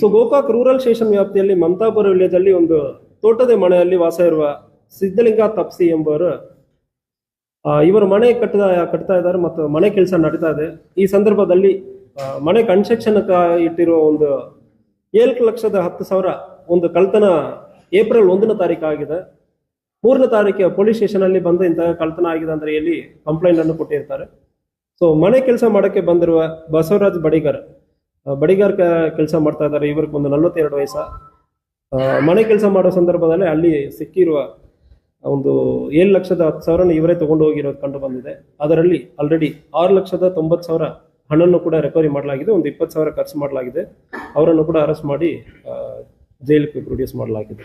So Gokak rural station ವ್ಯಾಪ್ತಿಯಲ್ಲಿ ಮಮತಾಪುರ village ಅಲ್ಲಿ ಒಂದು ತೋಟದ ಮನೆಯಲ್ಲಿ ವಾಸ ಇರುವ ಸಿದ್ಧಲಿಂಗ ತಪ್ಸಿ ಎಂಬುವರು ಇವರು ಮನೆ ಕಟ್ತಾ ಇದ್ದಾರೆ ಮತ್ತು ಮನೆ ಕೆಲಸ ನಡೀತಾ ಇದೆ. ಈ ಸಂದರ್ಭದಲ್ಲಿ ಮನೆ ಕನ್ಸ್ಟ್ರಕ್ಷನ್ ಇಟ್ಟಿರುವ ಒಂದು 7,10,000 ಒಂದು ಕಳ್ತನ ಏಪ್ರಿಲ್ 1ನೇ ತಾರೀಕು ಆಗಿದೆ. 3ನೇ ತಾರೀಕು ಪೊಲೀಸ್ ಸ್ಟೇಷನ್ ಅಲ್ಲಿ ಬಂದು ಇಂತಹ ಕಳ್ತನ ಆಗಿದೆ ಅಂದ್ರೆ ಇಲ್ಲಿ ಕಂಪ್ಲೇಂಟ್ ಅನ್ನು ಕೊಟ್ಟಿರ್ತಾರೆ. ಸೊ ಮನೆ ಕೆಲಸ ಮಾಡಕ್ಕೆ ಬಂದಿರುವ ಬಸವರಾಜ್ ಬಡಿಗಾರ್ ಕೆಲಸ ಮಾಡ್ತಾ ಇದ್ದಾರೆ. ಇವ್ರಿಗೆ ಒಂದು 42 ವಯಸ್ಸು. ಮನೆ ಕೆಲಸ ಮಾಡೋ ಸಂದರ್ಭದಲ್ಲಿ ಅಲ್ಲಿ ಸಿಕ್ಕಿರುವ ಒಂದು 7,10,000 ಇವರೇ ತಗೊಂಡು ಹೋಗಿರೋದು ಕಂಡು ಬಂದಿದೆ. ಅದರಲ್ಲಿ ಆಲ್ರೆಡಿ 6,90,000 ಹಣವನ್ನು ಕೂಡ ರಿಕವರಿ ಮಾಡಲಾಗಿದೆ. ಒಂದು 20,000 ಖರ್ಚು ಮಾಡಲಾಗಿದೆ. ಅವರನ್ನು ಕೂಡ ಅರೆಸ್ಟ್ ಮಾಡಿ ಜೈಲಿಗೆ ಪ್ರೊಡ್ಯೂಸ್ ಮಾಡಲಾಗಿದೆ.